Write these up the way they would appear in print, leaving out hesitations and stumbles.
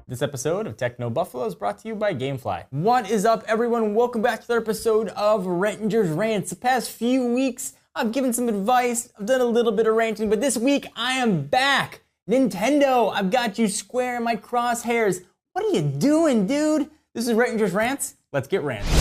This episode of Techno Buffalo is brought to you by Gamefly. What is up, everyone? Welcome back to another episode of Ranger's Rants. The past few weeks, I've given some advice, I've done a little bit of ranting, but this week I am back. Nintendo, I've got you square in my crosshairs. What are you doing, dude? This is Ranger's Rants. Let's get ranting.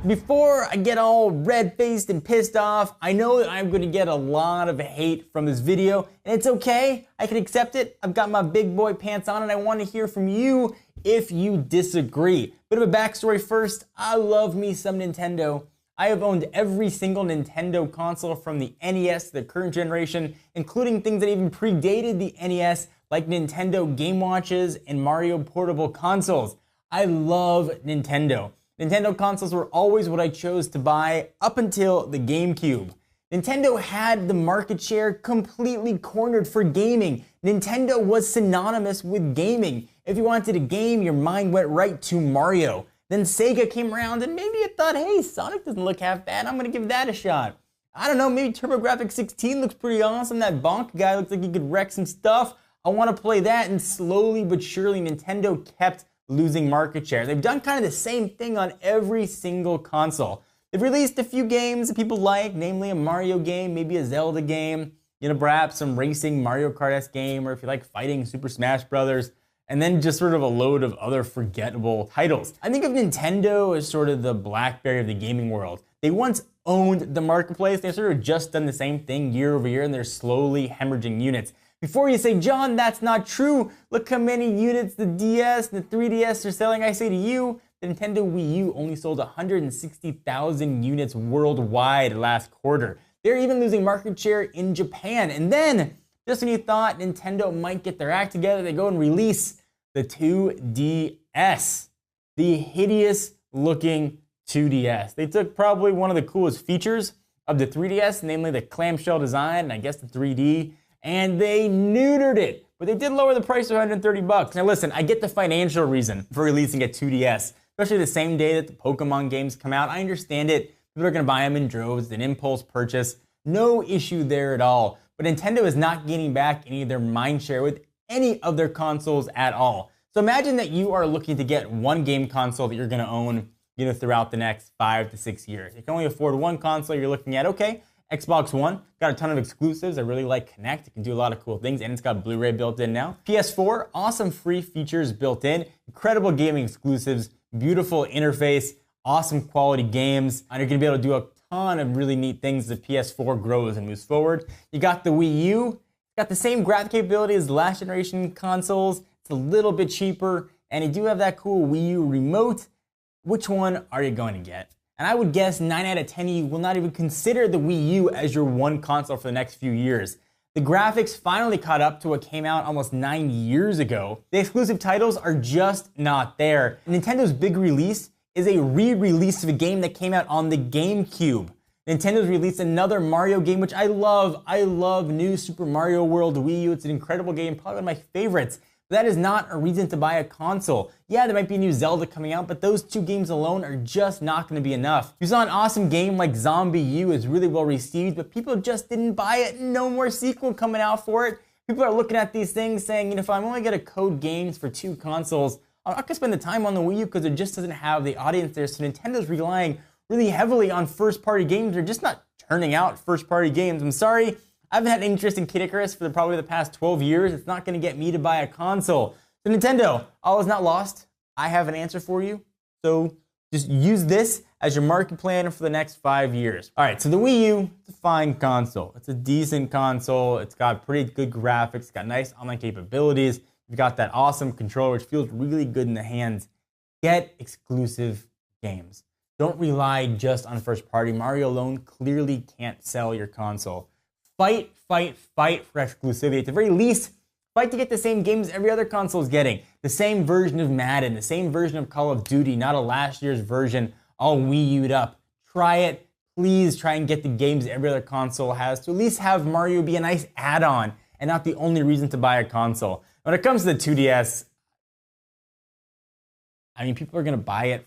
Before I get all red-faced and pissed off, I know that I'm going to get a lot of hate from this video, and it's okay. I can accept it. I've got my big boy pants on, and I want to hear from you if you disagree. Bit of a backstory first. I love me some Nintendo. I have owned every single Nintendo console from the NES to the current generation, including things that even predated the NES, like Nintendo Game Watches and Mario Portable consoles. I love Nintendo. Nintendo consoles were always what I chose to buy up until the GameCube. Nintendo had the market share completely cornered for gaming. Nintendo was synonymous with gaming. If you wanted to game, your mind went right to Mario. Then Sega came around and maybe you thought, hey, Sonic doesn't look half bad, I'm gonna give that a shot. I don't know, maybe TurboGrafx 16 looks pretty awesome. That Bonk guy looks like he could wreck some stuff. I wanna play that, and slowly but surely Nintendo kept losing market share. They've done kind of the same thing on every single console. They've released a few games that people like, namely a Mario game, maybe a Zelda game, perhaps some racing Mario Kart-esque game, or if you like fighting, Super Smash Brothers, and then just sort of a load of other forgettable titles. I think of Nintendo as sort of the BlackBerry of the gaming world. They once owned the marketplace. They've sort of just done the same thing year over year, and they're slowly hemorrhaging units. Before you say, John, that's not true, look how many units the DS and the 3DS are selling, I say to you, the Nintendo Wii U only sold 160,000 units worldwide last quarter. They're even losing market share in Japan. And then, just when you thought Nintendo might get their act together, they go and release the 2DS. The hideous looking 2DS. They took probably one of the coolest features of the 3DS, namely the clamshell design, and I guess the 3D, and they neutered it. But they did lower the price to $130. Now listen, I get the financial reason for releasing a 2DS, especially the same day that the Pokemon games come out. I understand it. People are gonna buy them in droves, it's an impulse purchase. No issue there at all. But Nintendo is not gaining back any of their mind share with any of their consoles at all. So imagine that you are looking to get one game console that you're gonna own, throughout the next 5 to 6 years. You can only afford one console, you're looking at, okay, Xbox One, got a ton of exclusives. I really like Kinect. It can do a lot of cool things, and it's got Blu-ray built in now. PS4, awesome free features built in, incredible gaming exclusives, beautiful interface, awesome quality games, and you're gonna be able to do a ton of really neat things as the PS4 grows and moves forward. You got the Wii U, got the same graphic capability as the last generation consoles. It's a little bit cheaper, and you do have that cool Wii U remote. Which one are you going to get? And I would guess 9 out of 10 of you will not even consider the Wii U as your one console for the next few years. The graphics finally caught up to what came out almost 9 years ago. The exclusive titles are just not there. Nintendo's big release is a re-release of a game that came out on the GameCube. Nintendo's released another Mario game, which I love. I love New Super Mario World Wii U. It's an incredible game, probably one of my favorites. That is not a reason to buy a console. Yeah, there might be a new Zelda coming out, but those two games alone are just not gonna be enough. You saw an awesome game like ZombiU is really well received, but people just didn't buy it. No more sequel coming out for it. People are looking at these things saying, if I'm only gonna code games for 2 consoles, I'm not gonna spend the time on the Wii U because it just doesn't have the audience there. So Nintendo's relying really heavily on first-party games. They're just not turning out first-party games. I'm sorry. I haven't had interest in Kid Icarus for probably the past 12 years. It's not gonna get me to buy a console. So Nintendo, all is not lost. I have an answer for you. So just use this as your market plan for the next 5 years. All right, so the Wii U, it's a fine console. It's a decent console. It's got pretty good graphics. It's got nice online capabilities. You've got that awesome controller, which feels really good in the hands. Get exclusive games. Don't rely just on first party. Mario alone clearly can't sell your console. Fight, fight, fight for exclusivity. At the very least, fight to get the same games every other console is getting. The same version of Madden, the same version of Call of Duty, not a last year's version all Wii U'd up. Try it. Please try and get the games every other console has to at least have Mario be a nice add-on and not the only reason to buy a console. When it comes to the 2DS, I mean, people are going to buy it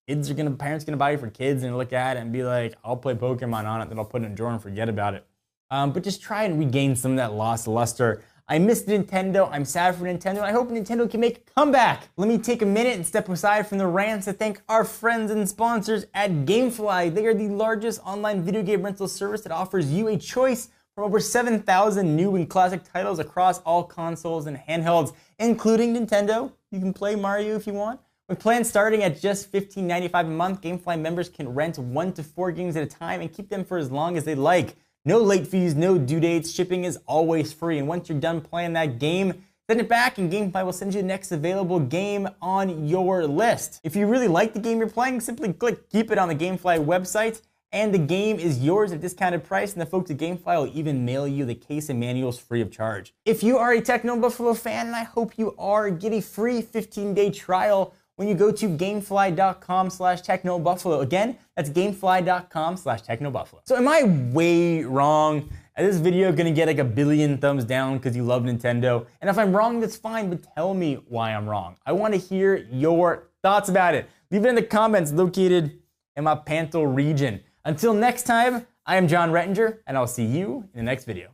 parents gonna buy it for kids and look at it and be like, I'll play Pokemon on it, then I'll put it in a drawer and forget about it. But just try and regain some of that lost luster. I missed Nintendo, I'm sad for Nintendo, and I hope Nintendo can make a comeback. Let me take a minute and step aside from the rants to thank our friends and sponsors at Gamefly. They are the largest online video game rental service that offers you a choice from over 7,000 new and classic titles across all consoles and handhelds, including Nintendo. You can play Mario if you want. With plans starting at just $15.95 a month, Gamefly members can rent 1 to 4 games at a time and keep them for as long as they like. No late fees, no due dates, shipping is always free, and once you're done playing that game, send it back and Gamefly will send you the next available game on your list. If you really like the game you're playing, simply click Keep It on the Gamefly website, and the game is yours at a discounted price, and the folks at Gamefly will even mail you the case and manuals free of charge. If you are a Techno Buffalo fan, and I hope you are, get a free 15-day trial when you go to gamefly.com/technobuffalo. Again, that's gamefly.com/technobuffalo. So am I way wrong? Is this video gonna get like a billion thumbs down because you love Nintendo? And if I'm wrong, that's fine, but tell me why I'm wrong. I wanna hear your thoughts about it. Leave it in the comments located in my Pantel region. Until next time, I am John Rettinger, and I'll see you in the next video.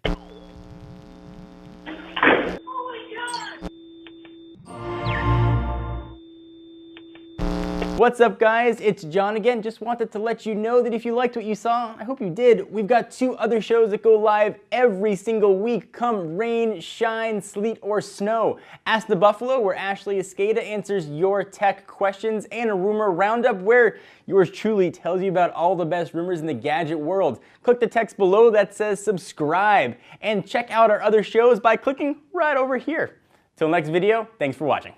What's up, guys? It's John again. Just wanted to let you know that if you liked what you saw, I hope you did, we've got 2 other shows that go live every single week, come rain, shine, sleet, or snow. Ask the Buffalo, where Ashley Escada answers your tech questions, and a rumor roundup, where yours truly tells you about all the best rumors in the gadget world. Click the text below that says subscribe, and check out our other shows by clicking right over here. Till next video, thanks for watching.